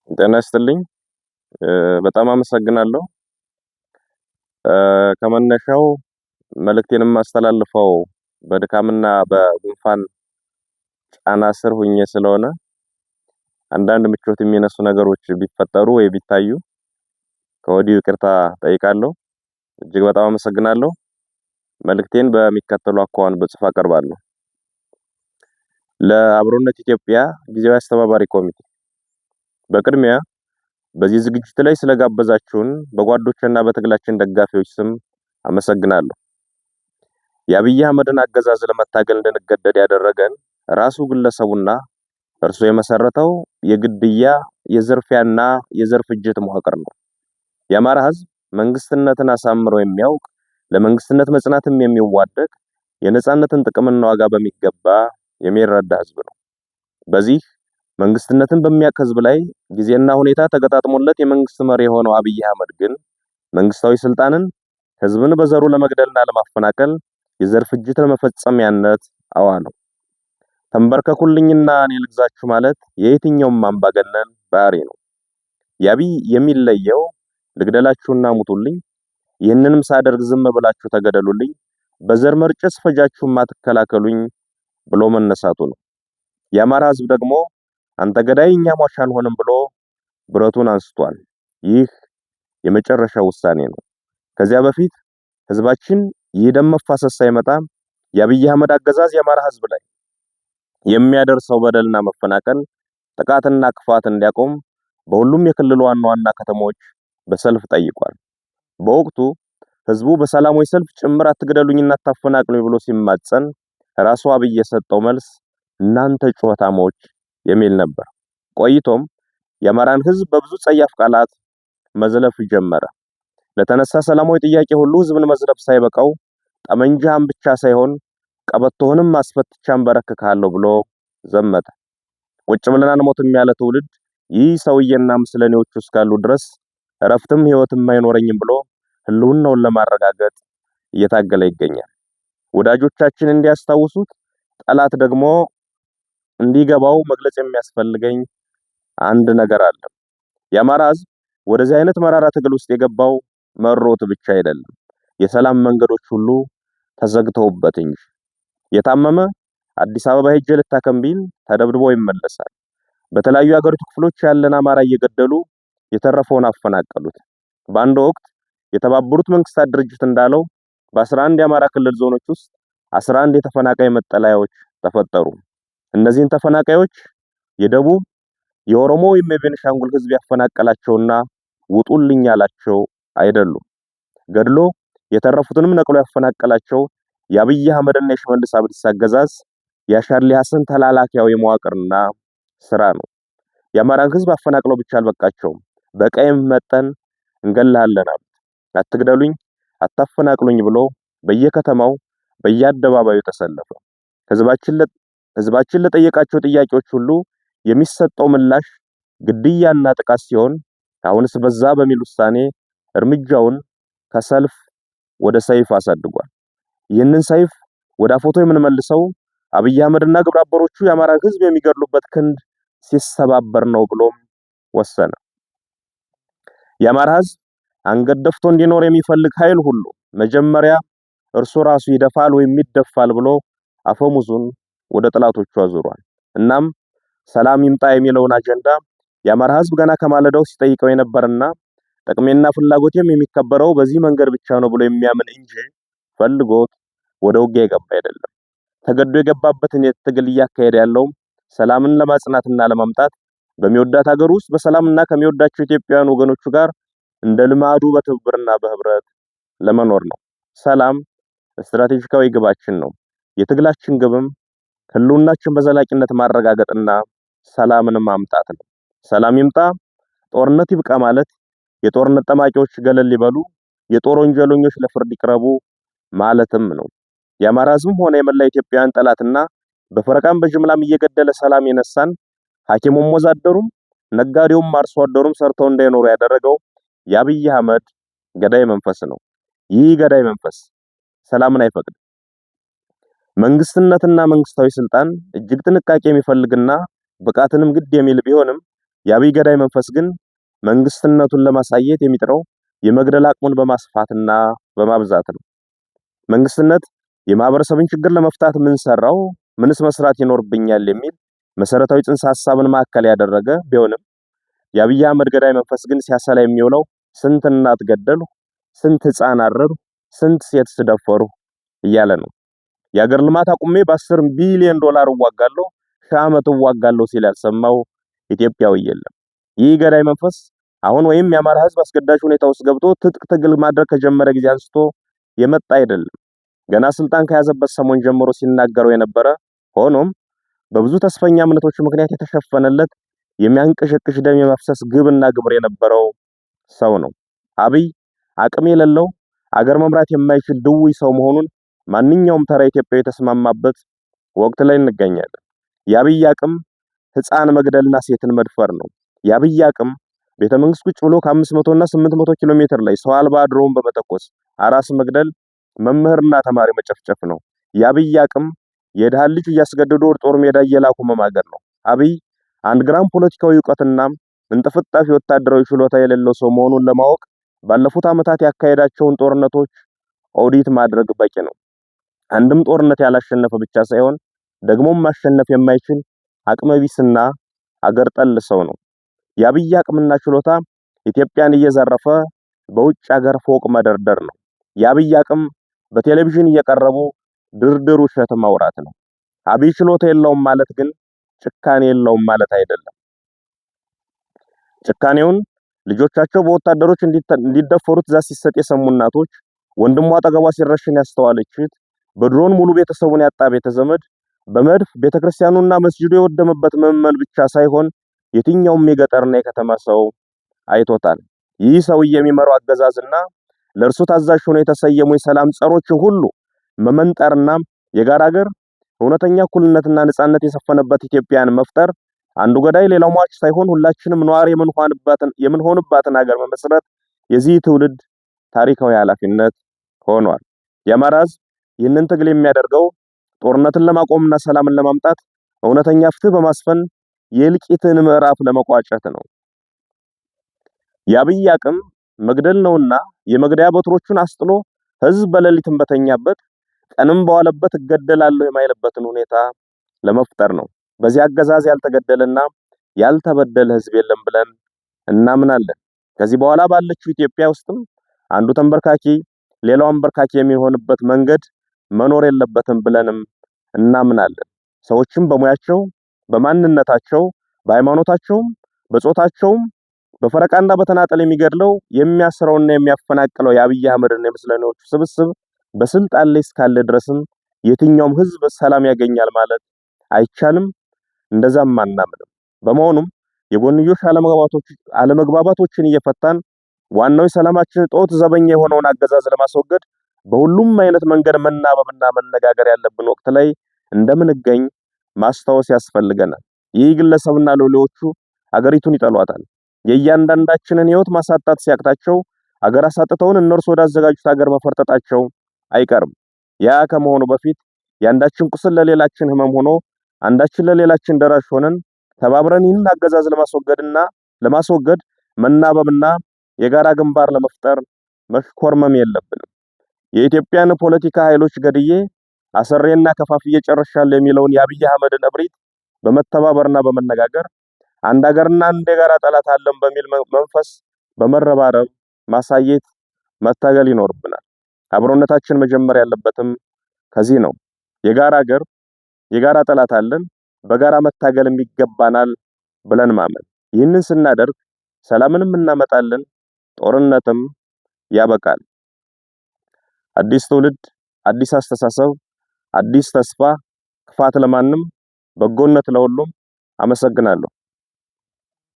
ጤና ይስጥልኝ። በጣም አመሰግናለሁ። ከመነሻው መልእክቴን የማስተላልፈው በድካምና በጉንፋን ጫና ስር ሆኜ ስለሆነ አንዳንድ ምቾት የሚነሱ ነገሮች ቢፈጠሩ ወይ ቢታዩ ከወዲሁ ይቅርታ ጠይቃለሁ። እጅግ በጣም አመሰግናለሁ። መልእክቴን በሚከተለው አኳኋን በጽሁፍ አቀርባለሁ። ለአብሮነት ኢትዮጵያ ጊዜያዊ አስተባባሪ ኮሚቴ በቅድሚያ በዚህ ዝግጅት ላይ ስለጋበዛችሁን በጓዶችና በትግላችን ደጋፊዎች ስም አመሰግናለሁ። የአብይ አህመድን አገዛዝ ለመታገል እንድንገደድ ያደረገን ራሱ ግለሰቡና እርሱ የመሰረተው የግድያ የዝርፊያና የዘር ፍጅት መዋቅር ነው። የአማራ ህዝብ መንግስትነትን አሳምሮ የሚያውቅ ለመንግስትነት መጽናትም የሚዋደቅ የነጻነትን ጥቅምና ዋጋ በሚገባ የሚረዳ ህዝብ ነው። በዚህ መንግስትነትን በሚያውቅ ህዝብ ላይ ጊዜና ሁኔታ ተገጣጥሞለት የመንግስት መሪ የሆነው አብይ አህመድ ግን መንግስታዊ ስልጣንን ህዝብን በዘሩ ለመግደልና ለማፈናቀል የዘር ፍጅት ለመፈጸሚያነት አዋለው። ተንበርከኩልኝና እኔ ልግዛችሁ ማለት የየትኛውም አምባገነን ባህሪ ነው። የአብይ የሚለየው ልግደላችሁና ሙቱልኝ፣ ይህንንም ሳደርግ ዝም ብላችሁ ተገደሉልኝ፣ በዘር መርጬ ስፈጃችሁ ማትከላከሉኝ ብሎ መነሳቱ ነው። የአማራ ህዝብ ደግሞ አንተ ገዳይ እኛ ሟች አንሆንም ብሎ ብረቱን አንስቷል። ይህ የመጨረሻው ውሳኔ ነው። ከዚያ በፊት ህዝባችን ይህ ደም መፋሰስ ሳይመጣ የአብይ አህመድ አገዛዝ የአማራ ህዝብ ላይ የሚያደርሰው በደልና መፈናቀል፣ ጥቃትና ክፋት እንዲያቆም በሁሉም የክልሉ ዋና ዋና ከተሞች በሰልፍ ጠይቋል። በወቅቱ ህዝቡ በሰላማዊ ሰልፍ ጭምር አትግደሉኝና አታፈናቅሉኝ ብሎ ሲማጸን ራሱ አብይ የሰጠው መልስ እናንተ ጩኸታሞች የሚል ነበር። ቆይቶም የአማራን ህዝብ በብዙ ጸያፍ ቃላት መዝለፍ ጀመረ። ለተነሳ ሰላማዊ ጥያቄ ሁሉ ህዝብን መዝለፍ ሳይበቃው ጠመንጃህን ብቻ ሳይሆን ቀበቶህንም አስፈትቻን በረክካለሁ ብሎ ዘመተ። ቁጭ ብለን አንሞትም ያለ ትውልድ ይህ ሰውዬና ምስለኔዎቹ እስካሉ ድረስ እረፍትም ህይወትም አይኖረኝም ብሎ ህልውናውን ለማረጋገጥ እየታገለ ይገኛል። ወዳጆቻችን እንዲያስታውሱት፣ ጠላት ደግሞ እንዲገባው መግለጽ የሚያስፈልገኝ አንድ ነገር አለ። የአማራ ህዝብ ወደዚህ አይነት መራራ ትግል ውስጥ የገባው መሮት ብቻ አይደለም፣ የሰላም መንገዶች ሁሉ ተዘግተውበት እንጂ። የታመመ አዲስ አበባ ሄጄ ልታከም ቢል ተደብድቦ ይመለሳል። በተለያዩ የሀገሪቱ ክፍሎች ያለን አማራ እየገደሉ የተረፈውን አፈናቀሉት። በአንድ ወቅት የተባበሩት መንግስታት ድርጅት እንዳለው በ11 የአማራ ክልል ዞኖች ውስጥ 11 የተፈናቃይ መጠለያዎች ተፈጠሩ። እነዚህን ተፈናቃዮች የደቡብ የኦሮሞ ወይም የቤንሻንጉል ህዝብ ያፈናቀላቸውና ውጡልኝ ያላቸው አይደሉም። ገድሎ የተረፉትንም ነቅሎ ያፈናቀላቸው የአብይ አህመድና የሽመልስ አብዲሳ አገዛዝ የአሻድሊ ሐሰን ተላላኪያዊ መዋቅርና ስራ ነው። የአማራን ህዝብ አፈናቅለው ብቻ አልበቃቸውም፣ በቀይም መጠን እንገላለን አሉት። አትግደሉኝ አታፈናቅሉኝ ብሎ በየከተማው በየአደባባዩ ተሰለፈ። ህዝባችን ለጠየቃቸው ጥያቄዎች ሁሉ የሚሰጠው ምላሽ ግድያና ጥቃት ሲሆን አሁንስ በዛ በሚል ውሳኔ እርምጃውን ከሰልፍ ወደ ሰይፍ አሳድጓል። ይህንን ሰይፍ ወደ አፎቶ የምንመልሰው አብይ አህመድና ግብረ አበሮቹ የአማራ ህዝብ የሚገድሉበት ክንድ ሲሰባበር ነው ብሎም ወሰነ። የአማራ ህዝብ አንገት ደፍቶ እንዲኖር የሚፈልግ ኃይል ሁሉ መጀመሪያ እርሱ ራሱ ይደፋል ወይም ይደፋል ብሎ አፈሙዙን ወደ ጥላቶቹ አዙሯል። እናም ሰላም ይምጣ የሚለውን አጀንዳ የአማራ ህዝብ ገና ከማለዳው ሲጠይቀው የነበረና ጥቅሜና ፍላጎቴም የሚከበረው በዚህ መንገድ ብቻ ነው ብሎ የሚያምን እንጂ ፈልጎት ወደ ውጊያ የገባ አይደለም። ተገዶ የገባበትን ትግል እያካሄደ ያለው ሰላምን ለማጽናትና ለማምጣት በሚወዳት ሀገር ውስጥ በሰላምና ከሚወዳቸው ኢትዮጵያውያን ወገኖቹ ጋር እንደ ልማዱ በትብብርና በህብረት ለመኖር ነው። ሰላም ስትራቴጂካዊ ግባችን ነው። የትግላችን ግብም ህልውናችን በዘላቂነት ማረጋገጥና ሰላምን ማምጣት ነው። ሰላም ይምጣ፣ ጦርነት ይብቃ ማለት የጦርነት ጠማቂዎች ገለል ሊበሉ፣ የጦር ወንጀለኞች ለፍርድ ይቅረቡ ማለትም ነው። የአማራ ህዝብም ሆነ የመላ ኢትዮጵያውያን ጠላትና በፈረቃም በጅምላም እየገደለ ሰላም የነሳን ሐኪሙም ወዛደሩም ነጋዴውም አርሶ አደሩም ሰርተው እንዳይኖሩ ያደረገው የአብይ አህመድ ገዳይ መንፈስ ነው። ይህ ገዳይ መንፈስ ሰላምን አይፈቅድም። መንግስትነትና መንግስታዊ ስልጣን እጅግ ጥንቃቄ የሚፈልግና ብቃትንም ግድ የሚል ቢሆንም የአብይ ገዳይ መንፈስ ግን መንግስትነቱን ለማሳየት የሚጥረው የመግደል አቅሙን በማስፋትና በማብዛት ነው። መንግስትነት የማህበረሰብን ችግር ለመፍታት ምን ሰራው፣ ምንስ መስራት ይኖርብኛል የሚል መሰረታዊ ጽንሰ ሐሳብን ማዕከል ያደረገ ቢሆንም የአብይ አህመድ ገዳይ መንፈስ ግን ሲያሰላ የሚውለው ስንት እናት ገደሉ፣ ስንት ህፃን አረዱ፣ ስንት ሴት ስደፈሩ እያለ ነው። የአገር ልማት አቁሜ በ10 ቢሊዮን ዶላር እዋጋለሁ፣ ሺህ ዓመት እዋጋለሁ ሲል ያልሰማው ኢትዮጵያዊ የለም። ይህ ገዳይ መንፈስ አሁን ወይም የአማራ ህዝብ አስገዳጅ ሁኔታ ውስጥ ገብቶ ትጥቅ ትግል ማድረግ ከጀመረ ጊዜ አንስቶ የመጣ አይደለም። ገና ስልጣን ከያዘበት ሰሞን ጀምሮ ሲናገረው የነበረ ሆኖም በብዙ ተስፈኛ እምነቶች ምክንያት የተሸፈነለት የሚያንቀሸቅሽ ደም የመፍሰስ ግብና ግብር የነበረው ሰው ነው። አብይ አቅም የሌለው አገር መምራት የማይችል ድውይ ሰው መሆኑን ማንኛውም ተራ ኢትዮጵያዊ የተስማማበት ወቅት ላይ እንገኛለን። የአብይ አቅም ህፃን መግደልና ሴትን መድፈር ነው። የአብይ አቅም ቤተመንግስት ቁጭ ብሎ ከ500 እና 800 ኪሎ ሜትር ላይ ሰው አልባ ድሮን በመተኮስ አራስ መግደል፣ መምህርና ተማሪ መጨፍጨፍ ነው። የአብይ አቅም የድሃ ልጅ እያስገደዱ ወደ ጦር ሜዳ እየላኩ መማገር ነው። አብይ አንድ ግራም ፖለቲካዊ ዕውቀትና እንጥፍጣፊ ወታደራዊ ችሎታ የሌለው ሰው መሆኑን ለማወቅ ባለፉት ዓመታት ያካሄዳቸውን ጦርነቶች ኦዲት ማድረግ በቂ ነው። አንድም ጦርነት ያላሸነፈ ብቻ ሳይሆን ደግሞም ማሸነፍ የማይችል አቅመቢስና አገር ጠል ሰው ነው። የአብይ አቅምና ችሎታ ኢትዮጵያን እየዘረፈ በውጭ ሀገር ፎቅ መደርደር ነው። የአብይ አቅም በቴሌቪዥን እየቀረቡ ድርድር ውሸት ማውራት ነው። አብይ ችሎታ የለውም ማለት ግን ጭካኔ የለውም ማለት አይደለም። ጭካኔውን ልጆቻቸው በወታደሮች እንዲደፈሩ ትዕዛዝ ሲሰጥ የሰሙ እናቶች፣ ወንድሟ አጠገቧ ሲረሽን ያስተዋለችት፣ በድሮን ሙሉ ቤተሰቡን ያጣ ቤተዘመድ፣ በመድፍ ቤተክርስቲያኑና መስጂዱ የወደመበት ምዕመን ብቻ ሳይሆን የትኛውም የገጠርና የከተማ ሰው አይቶታል። ይህ ሰውዬ የሚመራው አገዛዝና ለእርሱ ታዛዥ ሆነው የተሰየሙ የሰላም ጸሮችን ሁሉ መመንጠርና የጋራ ሀገር እውነተኛ እኩልነትና ነጻነት የሰፈነበት ኢትዮጵያን መፍጠር አንዱ ገዳይ ሌላው ሟች ሳይሆን ሁላችንም ነዋሪ የምንሆንባትን ሀገር መመስረት የዚህ ትውልድ ታሪካዊ ኃላፊነት ሆኗል። የአማራ ሕዝብ ይህንን ትግል የሚያደርገው ጦርነትን ለማቆምና ሰላምን ለማምጣት እውነተኛ ፍትህ በማስፈን የእልቂትን ምዕራፍ ለመቋጨት ነው። የአብይ አቅም መግደል ነውና የመግደያ በትሮቹን አስጥሎ ህዝብ በሌሊትም በተኛበት ቀንም በዋለበት እገደላለሁ የማይልበትን ሁኔታ ለመፍጠር ነው። በዚህ አገዛዝ ያልተገደለና ያልተበደለ ህዝብ የለም ብለን እናምናለን። ከዚህ በኋላ ባለችው ኢትዮጵያ ውስጥም አንዱ ተንበርካኪ ሌላው አንበርካኪ የሚሆንበት መንገድ መኖር የለበትም ብለንም እናምናለን። ሰዎችም በሙያቸው፣ በማንነታቸው፣ በሃይማኖታቸውም፣ በጾታቸውም በፈረቃና በተናጠል የሚገድለው የሚያስረውና የሚያፈናቅለው የአብይ አህመድና የምስለኔዎቹ ስብስብ በስልጣን ላይ እስካለ ድረስም የትኛውም ህዝብ ሰላም ያገኛል ማለት አይቻልም። እንደዛም አናምንም። በመሆኑም የጎንዮሽ አለመግባባቶችን እየፈታን ዋናው የሰላማችን ጦት ዘበኛ የሆነውን አገዛዝ ለማስወገድ በሁሉም አይነት መንገድ መናበብና መነጋገር ያለብን ወቅት ላይ እንደምንገኝ ማስታወስ ያስፈልገናል። ይህ ግለሰብና ሎሌዎቹ አገሪቱን ይጠሏታል። የእያንዳንዳችንን ህይወት ማሳጣት ሲያቅታቸው አገር አሳጥተውን እነርሱ ወዳዘጋጁት ሀገር መፈርጠጣቸው አይቀርም። ያ ከመሆኑ በፊት የአንዳችን ቁስል ለሌላችን ህመም ሆኖ አንዳችን ለሌላችን ደራሽ ሆነን ተባብረን ይህን አገዛዝ ለማስወገድ መናበብና የጋራ ግንባር ለመፍጠር መሽኮርመም የለብንም። የኢትዮጵያን ፖለቲካ ኃይሎች ገድዬ አሰሬና ከፋፍዬ ጨርሻለሁ የሚለውን የአብይ አህመድን እብሪት በመተባበርና በመነጋገር አንድ ሀገርና አንድ የጋራ ጠላት አለን በሚል መንፈስ በመረባረብ ማሳየት መታገል ይኖርብናል። አብሮነታችን መጀመር ያለበትም ከዚህ ነው። የጋራ ሀገር የጋራ ጠላት አለን፣ በጋራ መታገልም ይገባናል ብለን ማመን። ይህንን ስናደርግ ሰላምንም እናመጣለን፣ ጦርነትም ያበቃል። አዲስ ትውልድ፣ አዲስ አስተሳሰብ፣ አዲስ ተስፋ፣ ክፋት ለማንም በጎነት ለሁሉም። አመሰግናለሁ።